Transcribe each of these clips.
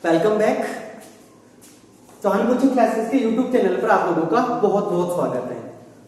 Welcome back. Chauhan coaching classes के YouTube channel पर आप लोगों का बहुत बहुत स्वागत है।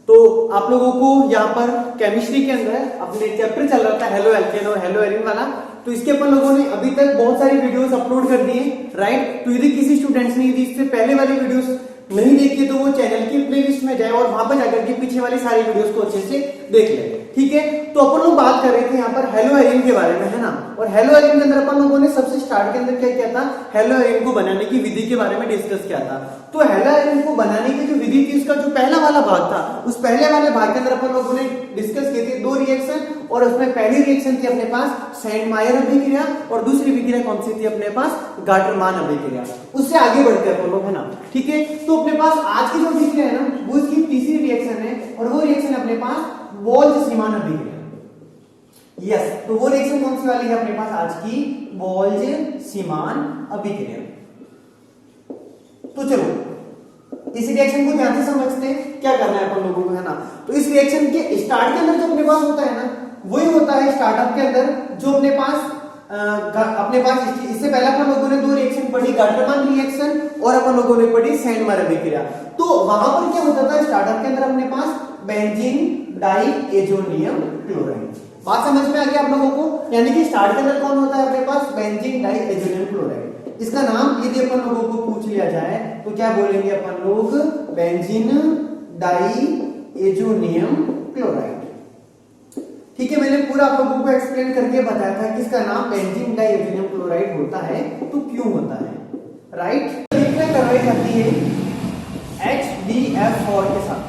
तो आप लोगों को यहाँ पर केमिस्ट्री के अंदर अपने चैप्टर चल रहा था हेलो एल्केन और हेलो एरिन वाला। तो इसके अपन लोगों ने अभी तक बहुत सारी वीडियोस अपलोड कर दिए, राइट। तो यदि किसी स्टूडेंट्स ने यदि इससे पहले वाली वीडियोस नहीं देखी तो वो चैनल की प्लेलिस्ट में जाए और वहां पर जाकर के पीछे वाली सारी वीडियोस को अच्छे से देख ले, ठीक है। तो अपन लोग बात कर रहे थे यहाँ पर हेलो एरिन के बारे में, है ना। और हेलो एरिन के अंदर अपन लोगों ने सबसे स्टार्ट के अंदर क्या किया था, हेलो एरिन को बनाने की विधि के बारे में डिस्कस किया था। तो हेलो एरिन को बनाने की जो विधि थी उसका जो पहला वाला भाग था, उस पहले वाले भाग के अंदर अपन लोगों ने डिस्कस किए थे दो रिएक्शन। और उसमें पहली रिएक्शन थी अपने पास सैंडमायर अभिक्रिया और दूसरी अभिक्रिया कौन सी थी अपने पास, गाटरमान अभिक्रिया। उससे आगे बढ़ते हैं अपन लोग, है ना, ठीक है। तो अपने पास आज की जो अभिक्रिया है ना वो इसकी तीसरी रिएक्शन है और वो रिएक्शन अपने पास वोल्ज-सीमान अभिक्रिया। यस, तो वो रिएक्शन कौन सी वाली है अपने पास आज की, वोल्ज-सीमान अभिक्रिया। तो चलो इस रिएक्शन को ध्यान से समझते हैं, क्या करना है अपन लोगों को, है ना। तो इस रिएक्शन के स्टार्ट के अंदर जो अपने पास होता है ना वही होता है स्टार्टअप के अंदर जो अपने पास इससे पहले अपन लोगों ने दो रिएक्शन पढ़ी, गाटरमान रिएक्शन और अपन लोगों ने पढ़ी सैंडमायर अभिक्रिया। तो वहां पर क्या होता था स्टार्टअप के अंदर अपने पास बेंजीन डाइएजोनियम क्लोराइड। बात समझ में आ गया आप लोगों को, यानी कि स्टार्ट के अंदर कौन होता है अपने पास, बेंजीन डाइएजोनियम क्लोराइड। इसका नाम यदि अपन लोगों को पूछ लिया जाए तो क्या बोलेंगे अपन लोग, बेंजीन डाइएजोनियम क्लोराइड, ठीक है। मैंने पूरा आप लोगों को एक्सप्लेन करके बताया था कि इसका नाम बेंजीन डाइएजोनियम क्लोराइड होता है, तो क्यों होता है, राइट। रिएक्शन करवाई जाती है HBF4 के साथ,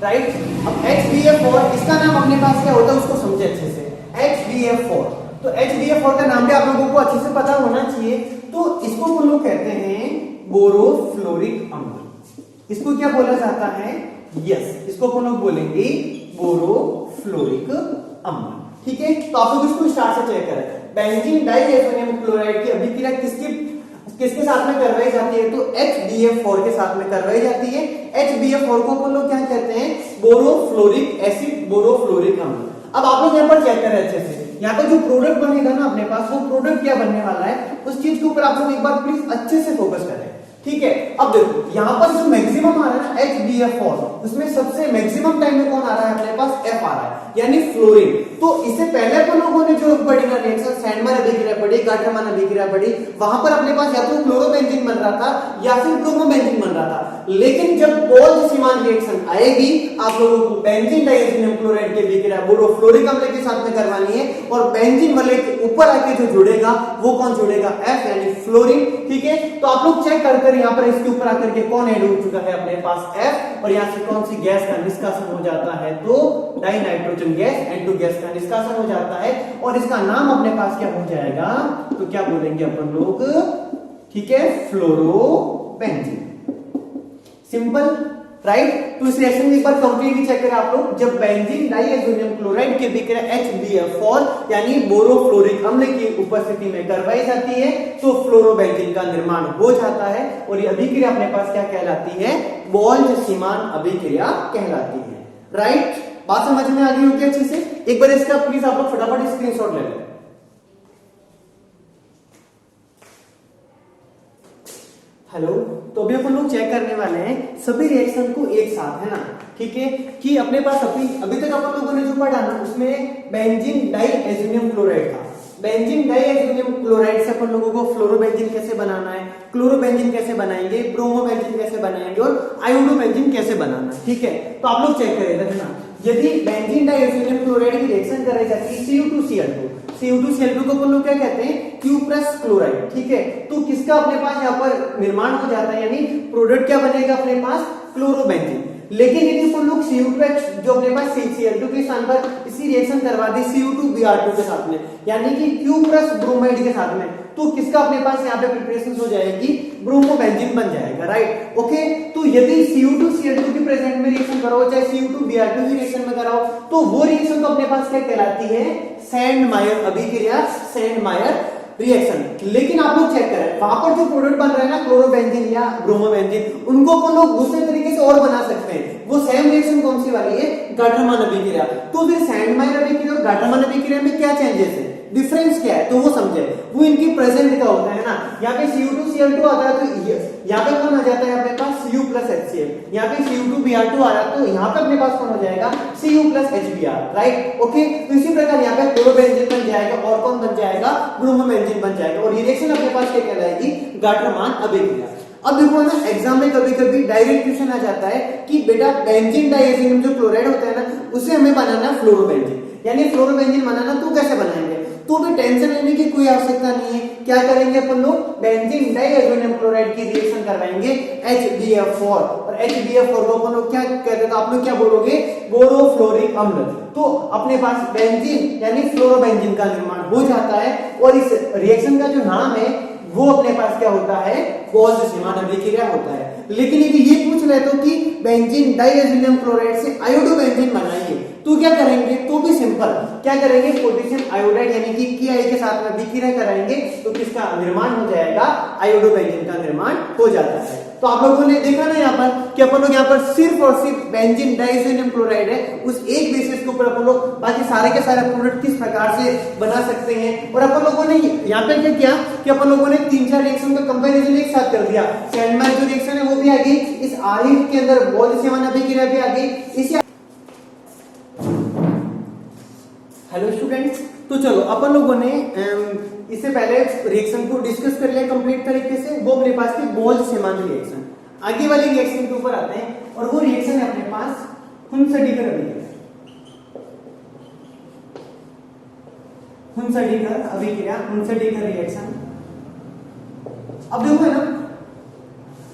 राइट। अब HBF4 इसका नाम अपने पास क्या होता है उसको समझे अच्छे से, HBF4। तो HBF4 का नाम भी आप लोगों को अच्छे से पता होना चाहिए। तो इसको हम लोग कहते हैं बोरोफ्लोरिक अम्ल। इसको क्या बोला जाता है, यस, इसको हम लोग बोलेंगे बोरोफ्लोरिक अम्ल, ठीक है। तो आप लोग इसको स्टार्ट से चेक करें, बेंजीन डाइएजोनियम क्लोराइड की अभिक्रिया किसके साथ में करवाई जाती है, तो HBF4 के साथ में करवाई जाती है। HBF4 को अपन लोग क्या कहते हैं, बोरोफ्लोरिक एसिड, बोरोफ्लोरिक अम्ल। अब आप लोग यहाँ पर चेक करें अच्छे से, यहाँ पर जो प्रोडक्ट बनेगा ना अपने पास, वो प्रोडक्ट क्या बनने वाला है उस चीज के ऊपर आप लोग एक बार प्लीज अच्छे से फोकस करें, ठीक है। अब देखो यहाँ पर जो मैक्सिमम आ रहा है ना HBF4, उसमें सबसे मैक्सिमम टाइम में कौन आ रहा है अपने पास, F आ रहा है, यानी फ्लोरीन। तो इससे पहले अपन लोगों ने जो पढ़ी ना रिएक्शन सैंडमायर अभिक्रिया पढ़ी, गाटरमान अभिक्रिया पढ़ी, वहां पर अपने पास या तो क्लोरोबेंजीन बन रहा था या फिर ब्रोमोबेंजीन बन रहा था। लेकिन जब वोल्ज-सीमान रिएक्शन आएगी आप लोगों को बेंजीन डाइएजोनियम क्लोराइड की अभिक्रिया बोरोफ्लोरिक अम्ल के साथ में करवानी है और बेंजीन वाले के ऊपर आके जो जुड़ेगा वो कौन जुड़ेगा, F यानी फ्लोरीन, ठीक है। तो आप लोग चेक कर यहाँ पर इसके ऊपर आकर के कौन ऐड हो चुका है अपने पास, F, और यहाँ से कौन सी गैस का निष्कासन हो जाता है, तो डाइनाइट्रोजन गैस, N2 गैस का निष्कासन हो जाता है और इसका नाम अपने पास क्या हो जाएगा, तो क्या बोलेंगे अपन लोग, ठीक है, फ्लोरोबेंजीन। Simple, right. तो इस रिएक्शन में एक बार कंप्लीटली चेक करें आप लोग, जब बेंजीन डाइएजोनियम क्लोराइड की अभिक्रिया HBF4 यानी बोरोफ्लोरिक अम्ल की उपस्थिति में करवाई जाती है तो फ्लोरोबेंजीन का निर्माण हो जाता है और ये अभिक्रिया अपने पास क्या कहलाती है, वोल्ज-सीमान अभिक्रिया कहलाती है, राइट। बात समझ में आ गई होगी अच्छे से। एक बार इसका प्लीज आप लोग फटाफट स्क्रीनशॉट ले लें। हेलो, तो अभी अपन लोग चेक करने वाले हैं सभी रिएक्शन को एक साथ, है ना, ठीक है। कि अपने पास अभी तक अपन लोगों ने जो पढ़ा ना उसमें बेंजीन डाइएजोनियम क्लोराइड था। बेंजीन डाइएजोनियम क्लोराइड से अपन लोगों को फ्लोरोबेंजीन कैसे बनाना है, क्लोरोबेंजीन कैसे बनाएंगे, ब्रोमोबेंजीन कैसे बनाएंगे और आयोडोबेंजीन कैसे बनाना है, ठीक है। तो आप लोग चेक करें, है ना, यदि बेंजीन डाइएजोनियम क्लोराइड की रिएक्शन कराई जाती है CU2Cl2 को अपन लोग क्या कहते हैं, Q+ क्लोराइड, ठीक है। तो किसका अपने पास यहाँ पर निर्माण हो जाता है, यानी प्रोडक्ट क्या बनेगा अपने पास, क्लोरोबेंजीन। लेकिन यदि अपन लोग Cu2H जो अपने पास Cl2 के स्थान पर इसी रिएक्शन करवा दी Cu2Br2 के साथ में, यानी कि Q+ ब्रोमाइड के साथ में, तो किसका अपने पास यहाँ पे प्रिपरेशन हो जाएगी, ब्रोमोबेंजीन बन जाएगा, राइट, ओके। तो यदि Cu2Cl2 के प्रेजेंट में रिएक्शन कराओ चाहे Cu2Br2 की रिएक्शन में कराओ तो वो रिएक्शन तो अपने पास क्या कहलाती है, सैंडमायर अभिक्रिया, सैंडमायर रिएक्शन। लेकिन आप लोग चेक करें वहां पर जो प्रोडक्ट बन रहा है ना क्लोरोबेंजीन या ब्रोमोबेंजीन, उनको अपन लोग दूसरे तरीके से और बना सकते हैं। वो सेम रिएक्शन कौन सी वाली है, गाटरमान अभिक्रिया। तो फिर सैंडमायर अभिक्रिया और गाटरमान अभिक्रिया में क्या चेंजेस है, डिफरेंस क्या है तो वो समझे, वो इनकी प्रेजेंट का होता है ना। यहाँ पे Cu2Cl2 आता है तो यहाँ पे कौन आ जाता है अपने पास Cu प्लस HCl, यहाँ पे Cu2Br2 आ रहा है तो यहाँ पे अपने पास कौन हो जाएगा Cu plus HBr, right. Okay, तो इसी प्रकार यहाँ पे क्लोरोबेंजीन बन जाएगा और कौन बन जाएगा, ब्रोमोबेंजीन बन जाएगा, और ये रिएक्शन अपने पास क्या कहलाएगी, गाटरमान अभिक्रिया। अब देखो ना एग्जाम में कभी कभी डायरेक्ट क्वेश्चन आ जाता है कि बेटा बेंजीन डाइएथेनियम जो क्लोराइड होता है ना उसे हमें बनाना है फ्लोरोबेंजीन, यानी फ्लोरोबेंजीन बनाना तो कैसे बनाएंगे, तो भी टेंशन लेने की कोई आवश्यकता नहीं है। क्या करेंगे अपन लोग, बेंजीन डाइएथेनियम क्लोराइड की रिएक्शन करवाएंगे HBF4, और HBF4 को अपन लोग क्या कहते हैं, तो आप लोग क्या बोलोगे, बोरोफ्लोरिक अम्ल। तो अपने पास बेंजीन यानी फ्लोरोबेंजीन का निर्माण हो जाता है, और इस रिएक्शन का जो नाम है वो अपने पास क्या होता है, बोल्ट्जमान अभिक्रिया होता है। लेकिन यदि ये पूछ रहे तो कि बेंजीन डाइएथेनियम क्लोराइड से आयोडोबेंजीन बनाइए तो क्या करेंगे, तो भी सिंपल, क्या करेंगे, पोटेशियम आयोडाइड यानी कि KI के साथ में अभिक्रिया कराएंगे तो किसका निर्माण हो जाएगा, आयोडोबेंजीन का निर्माण हो जाता है। तो आप लोगों ने देखा ना यहाँ पर कि अपन लोग यहाँ पर सिर्फ और सिर्फ बेंजीन डाइएथेनियम क्लोराइड है उस एक बेसिस के ऊपर अपन लोग बाकी सारे के सारे प्रोडक्ट किस प्रकार से बना सकते हैं। और अपन लोगों ने यहाँ पे क्या किया कि अपन लोगों ने 3-4 रिएक्शन का कंपैरिजन एक साथ कर दिया। सैंडमार्क जो रिएक्शन है वो भी आ गई, इस आरिफ के अंदर बोल्ट्जमान अभिक्रिया भी आ गई, इसी। हेलो स्टूडेंट्स, तो चलो अपन लोगों ने इससे पहले रिएक्शन को डिस्कस कर लिया कंप्लीट तरीके से, वो अपने पास थी बोल्ट्जमान रिएक्शन। आगे वाली रिएक्शन के ऊपर आते हैं और वो रिएक्शन है अपने पास हुनसडीकर अभिक्रिया। हुनसडीकर अभिक्रिया, हुनसडीकर रिएक्शन। अब देखो ना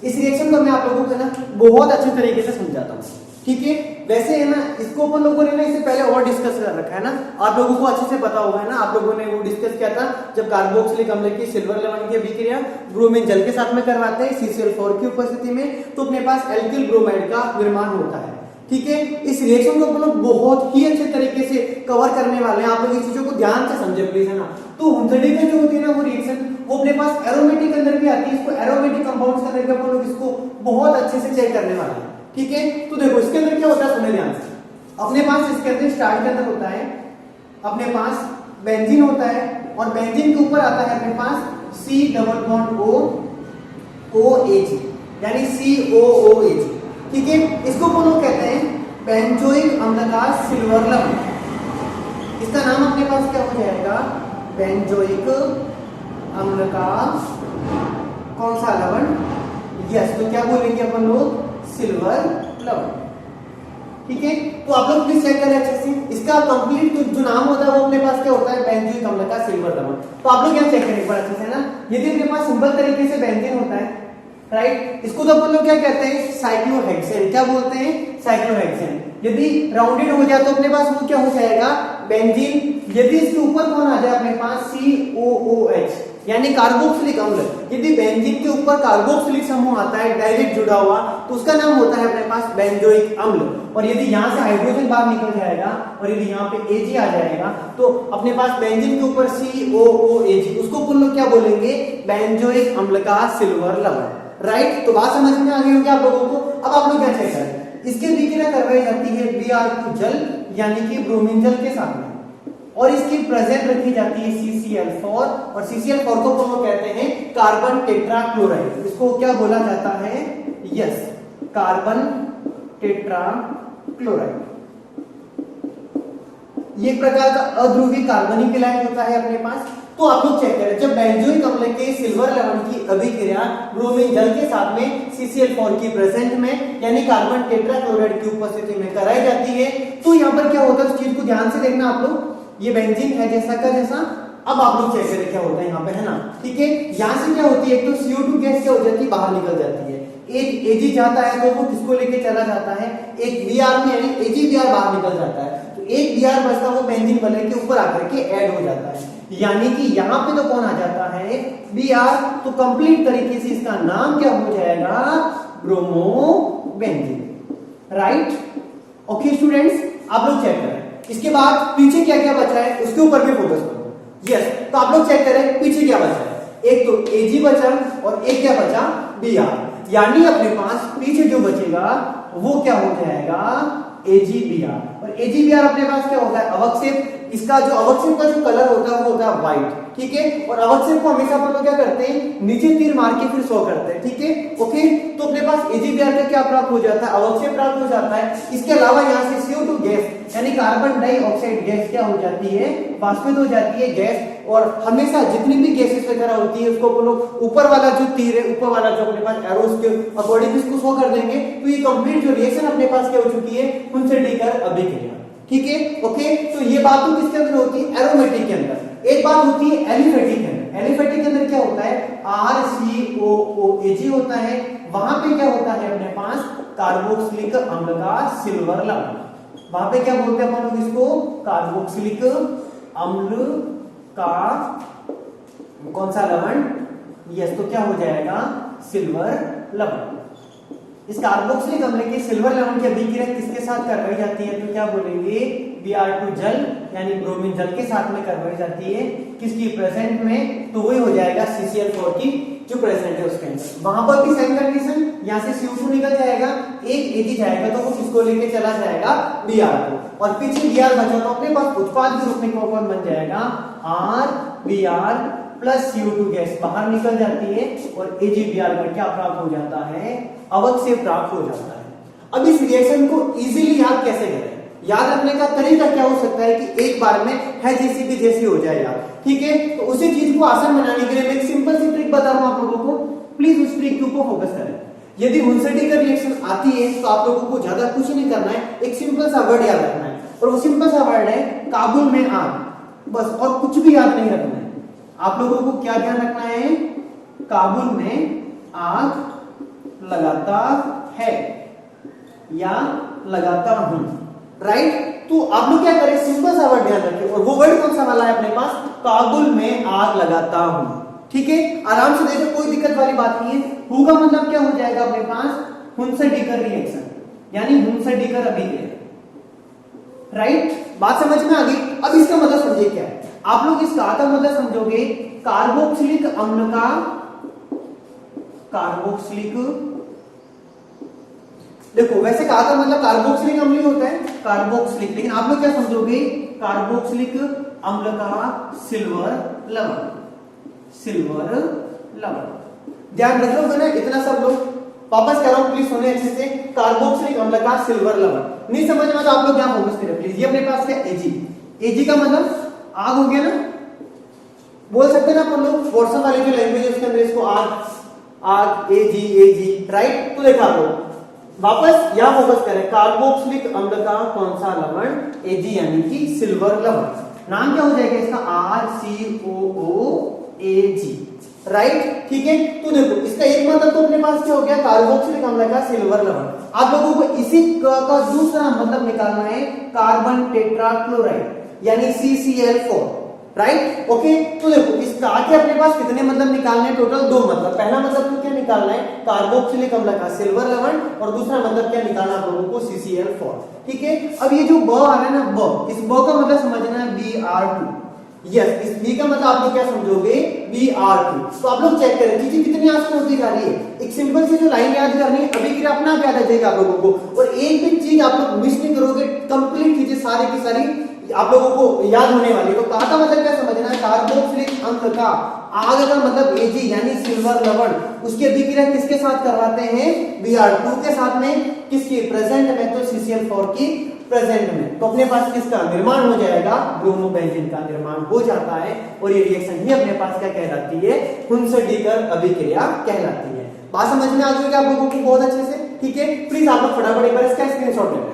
इस रिएक्शन को मैं आप लोगों को ना बहुत अच्छे तरीके से समझाता हूँ, ठीक है। वैसे है ना इसको अपन लोगों ने ना इससे पहले और डिस्कस कर रखा है ना, आप लोगों को अच्छे से पता होगा है ना, आप लोगों ने वो डिस्कस किया था जब कार्बोक्सिलिक अम्ल की सिल्वर लवण की अभिक्रिया ब्रोमीन जल के साथ में करवाते हैं CCl4 की उपस्थिति में, तो अपने पास एल्किल ब्रोमाइड का निर्माण होता है, ठीक है। इस रिएक्शन को अपन लोग बहुत ही अच्छे तरीके से कवर करने वाले हैं, आप लोग इस चीजों को ध्यान से समझे प्लीज, है ना। तो हुनसडीकर जो होती है ना वो रिएक्शन वो अपने पास एरोमेटिक अंदर भी आती है, इसको एरोमेटिक कंपाउंड्स का करके अपन लोग इसको बहुत अच्छे से चेक करने वाले हैं, ठीक है। तो देखो इसके अंदर क्या होता है, सुने ध्यान से। अपने पास इसके अंदर स्टार्ट के अंदर होता है अपने पास बेंजीन होता है, और बेंजीन के ऊपर आता है अपने पास C डबल बॉन्ड OH यानी COOH, ठीक है। इसको अपन लोग कहते हैं बेंजोइक अम्ल का सिल्वर लवण। इसका नाम अपने पास क्या हो जाएगा, बेंजोइक अम्ल का कौन सा लवण, यस, तो क्या बोलेंगे अपन लोग, सिल्वर लवण, ठीक है। तो आप लोग प्लीज चेक करें अच्छे से, इसका कंप्लीट जो नाम होता है वो अपने पास क्या होता है, बेंजोइक अम्ल का सिल्वर लवण। तो आप लोग यहाँ चेक करें एक बार अच्छे से ना, यदि अपने पास सिंपल तरीके से बेंजीन होता है, राइट, इसको तो अपन लोग क्या कहते हैं, साइक्लोहेक्सेन, क्या बोलते हैं, साइक्लोहेक्सेन। यदि राउंडेड हो जाए तो अपने पास वो क्या हो जाएगा, बेंजीन। यदि इसके ऊपर कौन आ जाए अपने पास COOH यानी कार्बोक्सिलिक अम्ल, यदि बेंजीन के ऊपर कार्बोक्सिलिक समूह आता है डायरेक्ट जुड़ा हुआ तो उसका नाम होता है अपने पास बेंजोइक अम्ल। और यदि यहाँ से हाइड्रोजन बाहर निकल जाएगा और यदि यहाँ पे Ag आ जाएगा तो अपने पास बेंजीन के ऊपर COOH, उसको अपन लोग क्या बोलेंगे, बेंजोइक अम्ल का सिल्वर लवण, राइट। तो बात समझ में आ गई होगी आप लोगों को। अब आप लोग क्या चेक करें, इसकी अभिक्रिया करवाई जाती है Br2 जल यानी कि ब्रोमीन जल के साथ में, और इसकी प्रेजेंट रखी जाती है CCl4, और CCl4 को हम कहते हैं कार्बन टेट्राक्लोराइड। इसको क्या बोला जाता है, यस, कार्बन टेट्राक्लोराइड। ये प्रकार का अध्रुवी कार्बनिक इलायन होता है अपने पास। तो आप लोग चेक करें, जब बेंजोइक अम्ल के सिल्वर लवण की अभिक्रिया ब्रोमीन जल के साथ में CCl4 की प्रेजेंट में यानी कार्बन टेट्राक्लोराइड की उपस्थिति में कराई जाती है, तो यहाँ पर क्या होता है, उस चीज को ध्यान से देखना आप लोग। ये बेंजीन है जैसा का जैसा, अब आप लोग चेक करें क्या होता है यहाँ पे, है ना, ठीक है। यहाँ से क्या होती है, एक तो CO2 गैस क्या हो जाती है, बाहर निकल जाती है, एक Ag जाता है तो वो किसको लेके चला जाता है, एक Br में यानी AgBr बाहर निकल जाता है, तो एक Br बचता वो बेंजीन वाले के ऊपर आकर के ऐड हो जाता है, यानी कि यहाँ पे तो कौन आ जाता है, Br। तो कंप्लीट तरीके से इसका नाम क्या हो जाएगा, ब्रोमोबेंजीन, राइट। ओके स्टूडेंट्स, आप लोग चेक करें इसके बाद पीछे क्या क्या बचा है उसके ऊपर भी फोकस करो, यस। तो आप लोग चेक करें पीछे क्या बचा है, एक तो Ag बचा और एक क्या बचा, Br। यानी अपने पास पीछे जो बचेगा वो क्या हो जाएगा, AgBr। और AgBr अपने पास क्या होता है, अवक्षेप। इसका जो अवक्षेप का जो कलर होता है वो होता है व्हाइट, ठीक है। और अवक्षेप को हमेशा अपन लोग क्या करते हैं, नीचे तीर मार के फिर शो करते हैं, ठीक है, ओके। तो अपने पास AgBr का क्या प्राप्त हो जाता है, अवक्षेप प्राप्त हो जाता है। इसके अलावा यहाँ से CO2 गैस यानी कार्बन डाइऑक्साइड गैस क्या हो जाती है, वाष्पित हो जाती है गैस। और हमेशा जितनी भी गैसेस वगैरह होती है उसको अपन लोग ऊपर वाला जो तीर है, ऊपर वाला जो अपने पास एरोस के अकॉर्डिंग इसको शो कर देंगे। तो ये कंप्लीट जो रिएक्शन अपने पास क्या हो चुकी है, उनसे डीकर अभिक्रिया, ठीक है, ओके। तो ये बात तो किसके अंदर होती है, एरोमेटिक के अंदर। एक बात होती है एलिफेटिक के अंदर। एलिफेटिक के अंदर क्या होता है, RCOOAg होता है। वहां पे क्या होता है अपने पास, कार्बोक्सिलिक अम्ल का सिल्वर लवण। वहां पे क्या बोलते हैं अपन लोग इसको, कार्बोक्सिलिक अम्ल का कौन सा लवण, यस, तो क्या हो जाएगा, सिल्वर लवण। इस कार्बोक्सिलिक अम्ल के सिल्वर लवण की अभिक्रिया किसके साथ करवाई जाती है, तो क्या बोलेंगे, Br2 जल यानी ब्रोमीन जल के साथ में करवाई जाती है। किसकी प्रेजेंट में, तो वही हो जाएगा CCl4 की जो प्रेजेंट है उसके अंदर। वहां पर भी सेम कंडीशन, यहाँ से CO2 निकल जाएगा, एक Ag जाएगा तो वो किसको लेके चला जाएगा, Br को। और पीछे Br बचा तो अपने पास उत्पाद के रूप में कौन बन जाएगा, RBr प्लस CO2 गैस बाहर निकल जाती है और AgBr का क्या प्राप्त हो जाता है, अवक्षेप प्राप्त हो जाता है। अब इस रिएक्शन को इजीली याद कैसे करें, याद रखने का तरीका क्या हो सकता है कि एक बार में है जैसी की जैसी हो जाए यार, ठीक है। तो उसी चीज को आसान बनाने के लिए मैं एक सिंपल सी ट्रिक बता रहा हूं आप लोगों को, प्लीज उस ट्रिक के ऊपर फोकस करें। यदि हुंसेटी का रिएक्शन आती है तो आप लोगों को ज्यादा कुछ नहीं करना है, एक सिंपल सा वर्ड याद रखना है। और वो सिंपल सा वर्ड है काबुल में आग, बस, और कुछ भी याद नहीं रखना है। आप लोगों को क्या ध्यान रखना है, काबुल में आग लगाता है या लगाता हूं, राइट। तो आप लोग क्या करें, सिंपल सा वर्ड ध्यान रखें। और वो वर्ड कौन सा वाला है अपने पास, काबुल में आग लगाता हूं, ठीक है। आराम से देखो, कोई दिक्कत वाली बात नहीं है। हु का मतलब क्या हो जाएगा अपने पास, हुंसेटिकर रिएक्शन यानी हुंसेटिकर अभिक्रिया, राइट। बात समझ में आ गई। अब इसका मतलब समझिए क्या है, आप लोग इस का मतलब समझोगे, कार्बोक्सिलिक अम्ल का, कार्बोक्सिलिक, देखो वैसे कहा था मतलब कार्बोक्सिलिक अम्ल ही होता है, कार्बोक्सिलिक, लेकिन आप लोग क्या समझोगे, कार्बोक्सिलिक अम्ल का सिल्वर लवण, सिल्वर लवण। ध्यान रख लो ना इतना सब लोग, वापस कह रहा हूं प्लीज सुने अच्छे से, कार्बोक्सिलिक अम्ल का सिल्वर लवण। नहीं समझ में तो आप लोग क्या फोकस करें प्लीज। ये अपने पास क्या, Ag का मतलब आग हो गया ना, बोल सकते हैं ना अपन लोग, वर्षा वाली जो लैंग्वेज है उसके अंदर इसको आग, आग, Ag, राइट। तो देखा लो वापस यहां फोकस करें, कार्बोक्सिलिक अम्ल का कौन सा लवण, Ag यानी कि सिल्वर लवण। नाम क्या हो जाएगा इसका, RCOOAg, राइट, ठीक है। तो देखो इसका एक मतलब तो अपने पास क्या हो गया, कार्बोक्सिलिक अम्ल का सिल्वर लवण। आप लोगों को इसी का दूसरा मतलब निकालना है, कार्बन टेट्राक्लोराइड यानी CCl4, राइट, ओके। तो देखो इस का के अपने पास कितने मतलब निकालने हैं, टोटल दो मतलब। पहला मतलब तो क्या निकालना है, कार्बोक्सिलिक अम्ल का सिल्वर लवण, और दूसरा मतलब क्या निकालना आप लोगों को, CCl4, ठीक है। अब ये जो ब आ रहा है ना, ब, इस ब का मतलब समझना है Br2, यस। इस बी का मतलब आप लोग क्या समझोगे, Br2। तो आप लोग चेक करें चीजें कितनी आसान होती जा रही है। एक सिंपल सी जो लाइन याद करनी है, अभिक्रिया अपना आप याद आ जाएगा आप लोगों को। और एक भी चीज आप लोग मिस नहीं करोगे, कंप्लीट चीजें सारी की सारी आप लोगों को याद होने वाली। तो कहा था मतलब क्या समझना है, कार्बोक्सिलिक अम्ल का, आग का मतलब Ag यानी सिल्वर लवण, उसकी अभिक्रिया किसके साथ करवाते हैं, Br2 के साथ में, किसकी प्रेजेंट में, तो CCl4 की प्रेजेंट में। तो अपने पास किसका निर्माण हो जाएगा, ब्रोमोबेंजीन का निर्माण हो जाता है। और ये रिएक्शन ही अपने पास क्या कहलाती है, हुंसेटिकर अभिक्रिया कहलाती है। बात समझ में आ गई क्या आप लोगों को बहुत अच्छे से, ठीक है। प्लीज आप लोग फटाफट एक बार इसका स्क्रीनशॉट ले लें।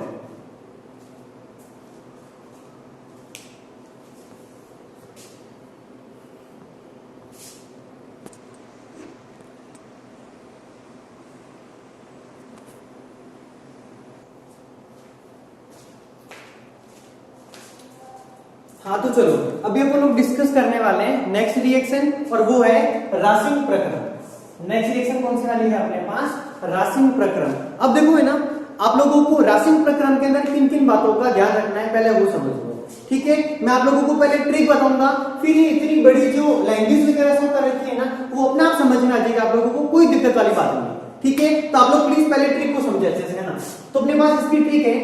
हाँ तो चलो अभी अपन लोग डिस्कस करने वाले हैं नेक्स्ट रिएक्शन, और वो है रासिंग प्रकरण। नेक्स्ट रिएक्शन कौन सी वाली है अपने पास, रासिंग प्रकरण। अब देखो है ना, आप लोगों को रासिंग प्रकरण के अंदर किन किन बातों का ध्यान रखना है पहले वो समझ लो, ठीक है। मैं आप लोगों को पहले ट्रिक बताऊंगा, फिर ये इतनी बड़ी जो लैंग्वेज वगैरह सब कर रखी है ना, वो अपने आप समझ में आ जाएगा आप लोगों को, कोई दिक्कत वाली बात नहीं, ठीक है, तो आप लोग प्लीज पहले ट्रिक को समझे अच्छे से, है ना। तो अपने पास इसकी ट्रिक है,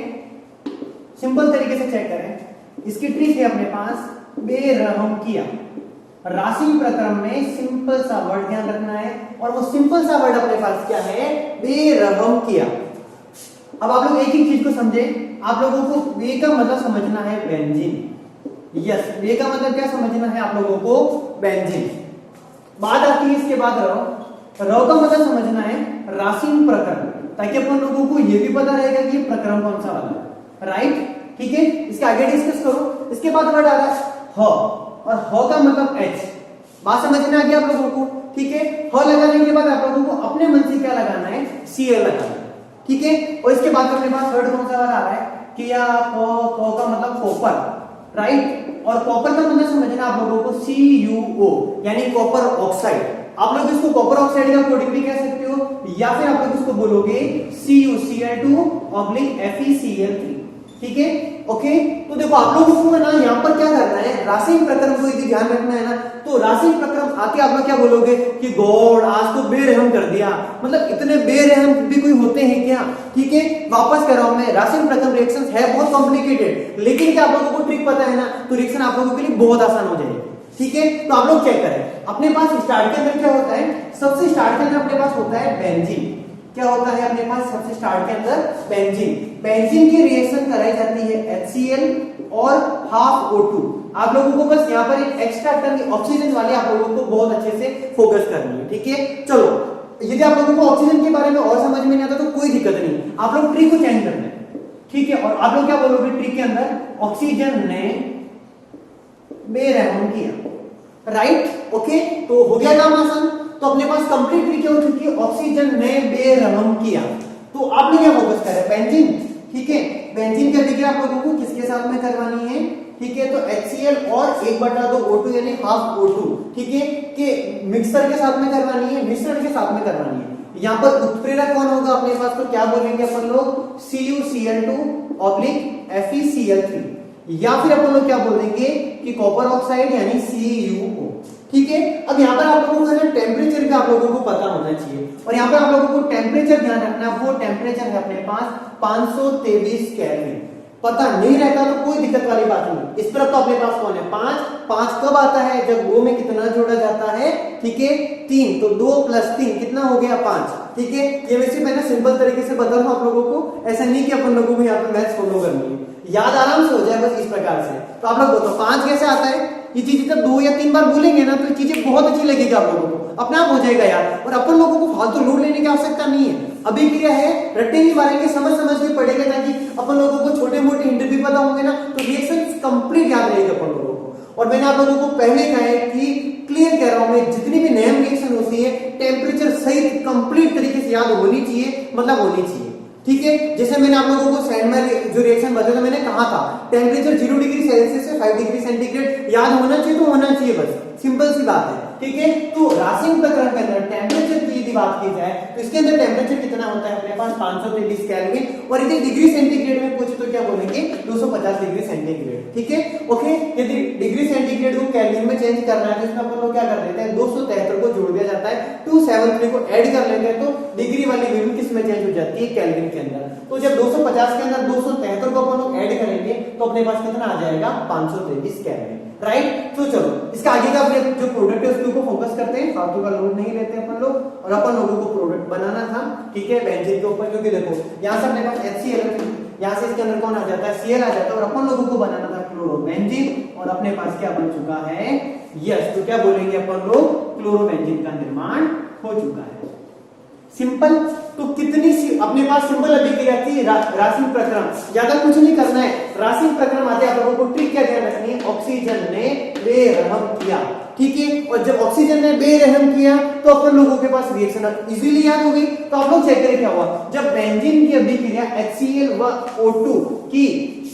सिंपल तरीके से चेक करें। इसकी ट्रिक है अपने पास बेरहम किया। राशि प्रक्रम में सिंपल सा वर्ड ध्यान रखना है, और वो सिंपल सा वर्ड अपने पास क्या है, बेरहम किया। अब आप लोग एक ही चीज को समझे, आप लोगों को बे का मतलब समझना है बेंजीन। यस, बे का मतलब क्या समझना है आप लोगों को, बेंजीन। बात आती है इसके बाद रव का मतलब समझना है राशिन प्रक्रम, ताकि अपन लोगों को यह भी पता रहेगा कि प्रक्रम कौन सा वाला है, राइट। ठीक है, इसके आगे डिस्कस करो। इसके बाद वर्ड आ रहा है ह, और ह का मतलब एच। बात समझ में आ गया आप लोगों को, ठीक है। ह लगाने के बाद आप लोगों को अपने मन से क्या लगाना है, सीएल लगाना है, ठीक है। और इसके बाद अपने पास वर्ड कौन सा वाला आ रहा है, किया, क का मतलब कॉपर, राइट। और कॉपर का मतलब समझना आप लोगों को CuO, यानी कॉपर ऑक्साइड। आप लोग इसको कॉपर ऑक्साइड का कोडिंग भी कह सकते हो, या फिर आप लोग इसको बोलोगे CuCl2 FeCl3, ठीक है, ओके। तो देखो आप लोगों को ना यहाँ पर क्या करना है, राशिन प्रक्रम को यदि ध्यान रखना है ना, तो राशिन प्रक्रम आके आप लोग क्या बोलोगे कि गॉड आज तो बेरहम कर दिया, मतलब इतने बेरहम भी कोई होते हैं क्या, ठीक है। वापस कर रहा हूं मैं, राशिन प्रक्रम रिएक्शंस है बहुत कॉम्प्लिकेटेड, लेकिन क्या आप लोगों को ट्रिक पता है ना, तो रिएक्शन आप लोगों के लिए बहुत आसान हो जाएगी, ठीक है। तो आप लोग चेक करें, अपने पास स्टार्ट के अंदर क्या होता है, सबसे स्टार्ट के अंदर अपने पास होता है बेंजीन। क्या होता है अपने पास सबसे स्टार्ट के अंदर, बेंजीन। बेंजीन की रिएक्शन कराई जाती है HCl और हाफ O2। आप लोगों को बस यहाँ पर एक एक्स्ट्रा टर्म ऑक्सीजन वाले आप लोगों को बहुत अच्छे से फोकस करनी है, ठीक है। चलो, यदि आप लोगों को ऑक्सीजन के बारे में और समझ में नहीं आता तो कोई दिक्कत नहीं, आप लोग ट्री को चेंज करना है, ठीक है। और आप लोग क्या बोलोगे ट्री के अंदर, ऑक्सीजन ने बेरहम किया, राइट, ओके। तो हो गया काम आसान। तो अपने पास कंप्लीट ट्री क्या हो चुकी है, ऑक्सीजन ने बेरहम किया। तो आप लोग क्या फोकस कर रहे हैं, बेंजीन, ठीक है। बेंजीन की अभिक्रिया आप लोगों को किसके साथ में करवानी है, ठीक है। तो HCl और 1/2 O2 यानी हाफ O2, ठीक है, के मिक्सर के साथ में करवानी है, मिश्रण के साथ में करवानी है। यहाँ पर उत्प्रेरक कौन होगा अपने पास, तो क्या बोलेंगे अपन लोग, CuCl2 FeCl3, या फिर अपन लोग क्या बोलेंगे कि कॉपर ऑक्साइड यानी CuO, ठीक है। अब यहाँ पर आप लोगों को ना टेम्परेचर का आप लोगों को पता होना चाहिए, और यहाँ पर आप लोगों को टेम्परेचर ध्यान रखना, वो टेम्परेचर है अपने पास 523 केल्विन। पता नहीं रहता तो कोई दिक्कत वाली बात नहीं। इस तरफ तो अपने पास कौन है, 5 कब आता है, जब 2 में कितना जोड़ा जाता है, ठीक है, 3। तो 2 + 3 कितना हो गया, 5, ठीक है। ये वैसे मैंने सिंपल तरीके से बता रहा हूं आप लोगों को, ऐसा नहीं कि अपन लोगों को यहाँ पे मैथ्स फॉलो करनी है, याद आराम से हो जाए बस इस प्रकार से। तो आप लोग बताओ 5 कैसे आता है, ये चीजें जब 2 या 3 बार भूलेंगे ना तो ये चीजें बहुत अच्छी लगेगी आप लोगों को, अपने आप हो जाएगा यार। और अपन लोगों को फालतू लोड लेने की आवश्यकता नहीं है, अभी क्या है रटेंगे मारेंगे, समझ के पढ़ेंगे, ताकि अपन लोगों को छोटे मोटे हिंट भी पता होंगे ना, तो रिएक्शन कंप्लीट याद रहेगी अपन लोगों को। और मैंने आप लोगों को पहले कहा है कि क्लियर कह रहा हूं मैं, जितनी भी नेम रिएक्शन होती है टेम्परेचर सहित कंप्लीट तरीके से याद होनी चाहिए, मतलब होनी चाहिए, ठीक है। जैसे मैंने आप लोगों को सैंडमैन जो रिएक्शन बताया था, मैंने कहा था टेम्परेचर 0 डिग्री सेल्सियस से 5 डिग्री सेंटीग्रेड याद होना चाहिए, तो होना चाहिए, बस सिंपल सी बात है, ठीक है। तो राशिन प्रक्रम के अंदर टेम्परेचर की यदि बात की जाए तो इसके अंदर टेम्परेचर कितना होता है अपने पास, 523 केल्विन, और यदि डिग्री सेंटीग्रेड में पूछे तो क्या बोलेंगे, 250 डिग्री सेंटीग्रेड, ठीक है, ओके। यदि डिग्री सेंटीग्रेड को केल्विन में चेंज करना है तो इसमें अपन लोग क्या कर देते हैं, 273 को जोड़ दिया जाता है, 273 को ऐड कर लेते हैं, तो डिग्री वाली वैल्यू किस में चेंज हो जाती है, केल्विन के अंदर। तो जब 250 के अंदर 273 को अपन लोग ऐड करेंगे तो अपने पास कितना आ जाएगा, 523 केल्विन, राइट। तो चलो इसका आगे का अपने जो प्रोडक्ट है उसके ऊपर फोकस करते हैं, फालतू का लोड नहीं लेते अपन लोग। और अपन लोगों को प्रोडक्ट बनाना था, ठीक है, बेंजीन के ऊपर, क्योंकि देखो यहाँ से अपने पास HCl, यहाँ से इसके अंदर कौन आ जाता है, Cl आ जाता है, और अपन लोगों को बनाना था क्लोरोबेंजीन, और अपने पास क्या बन चुका है, यस। तो क्या बोलेंगे अपन लोग, क्लोरोबेंजीन का निर्माण हो चुका है, सिंपल। तो कितनी सी अपने पास सिंपल अभिक्रिया थी, राशिन प्रक्रम, ज्यादा कुछ नहीं करना है। राशिन प्रक्रम आते आप लोगों को ट्रिक क्या ध्यान रखनी है, ऑक्सीजन ने बेरहम किया, ठीक है। और जब ऑक्सीजन ने बेरहम किया तो अपन लोगों के पास रिएक्शन इजीली याद हो गई। तो आप लोग चेक करें क्या हुआ, जब बेंजीन की अभिक्रिया HCl व O2 की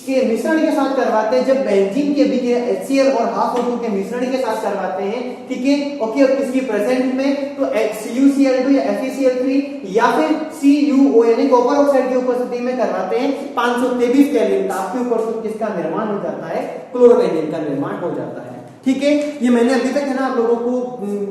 के मिश्रण के साथ करवाते हैं, जब बेंजीन की अभिक्रिया HCl और हाफ O2 के मिश्रण के साथ करवाते हैं, ठीक है, ओके, और किसकी प्रेजेंट में, तो CuCl2 या FeCl3 या फिर CuO यानी कॉपर ऑक्साइड की उपस्थिति में करवाते हैं, 523 केल्विन ताप के ऊपर तो किसका निर्माण हो जाता है, क्लोरोबेंजीन का निर्माण हो जाता है, ठीक है। ये मैंने अभी तक है ना आप लोगों को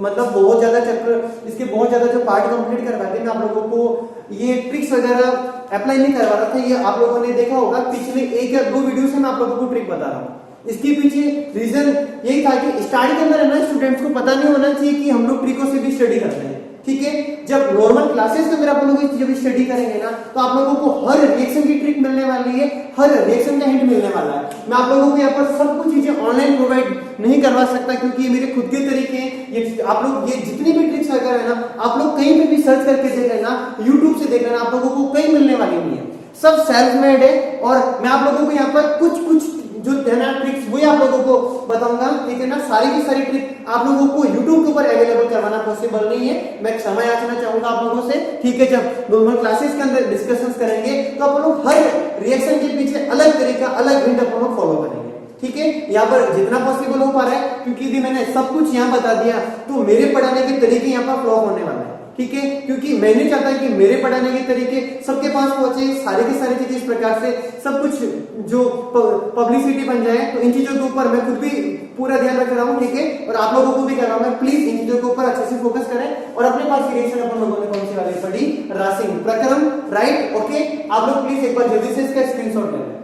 मतलब बहुत ज्यादा चैप्टर इसके बहुत ज्यादा जो पार्ट कंप्लीट करवाते हैं, मैं आप लोगों को ये ट्रिक्स वगैरह अप्लाई नहीं करवा रहा था। ये आप लोगों ने देखा होगा पिछले 1 या 2 वीडियो से मैं आप लोगों को ट्रिक बता रहा हूँ। इसके पीछे रीजन यही था कि स्टडी के अंदर है ना स्टूडेंट्स को पता नहीं होना चाहिए कि हम लोग ट्रिकों से भी स्टडी करते हैं, ठीक है। जब नॉर्मल क्लासेस के अंदर आप लोग जब स्टडी करेंगे ना तो आप लोगों को हर रिएक्शन की ट्रिक मिलने वाली है, हर रिएक्शन का हिंट मिलने वाला है। मैं आप लोगों को यहाँ पर सब कुछ चीजें ऑनलाइन प्रोवाइड नहीं करवा सकता क्योंकि ये मेरे खुद के तरीके हैं। ये आप लोग ये जितनी भी ट्रिक्स वगैरह है ना आप लोग कहीं पे भी सर्च करके देख लेना, यूट्यूब से देख लेना, आप लोगों को कहीं मिलने वाली नहीं है, सब सेल्फ मेड है। और मैं आप लोगों को यहाँ पर कुछ जो है ना ट्रिक्स वही आप लोगों को बताऊंगा, ठीक है ना। सारी की सारी ट्रिक आप लोगों को YouTube के ऊपर अवेलेबल करवाना पॉसिबल नहीं है। मैं क्षमा याचना चाहूंगा आप लोगों से, ठीक है। जब नॉर्मल क्लासेस के अंदर डिस्कशंस करेंगे तो आप लोग हर रिएक्शन के पीछे अलग तरीका अलग हिंट आप लोग फॉलो करेंगे, ठीक है। यहाँ पर जितना पॉसिबल हो पा रहा है क्योंकि यदि मैंने सब कुछ यहाँ बता दिया तो मेरे पढ़ाने के तरीके यहाँ पर फ्लॉप होने वाला है, ठीक है। क्योंकि मैं नहीं चाहता कि मेरे पढ़ाने के तरीके सबके पास पहुंचे, सारे की सारी चीजें इस प्रकार से सब कुछ जो पब्लिसिटी बन जाए। तो इन चीजों के ऊपर मैं खुद भी पूरा ध्यान रख रहा हूँ, ठीक है। और आप लोगों को भी कह रहा हूँ मैं प्लीज इन चीजों के ऊपर अच्छे से फोकस करें। और अपने पास रिएक्शन अपन लोगों ने कौन सी वाली पढ़ी, राशिंग प्रक्रम, राइट, ओके। आप लोग प्लीज एक बार जल्दी से इसका स्क्रीनशॉट ले लें।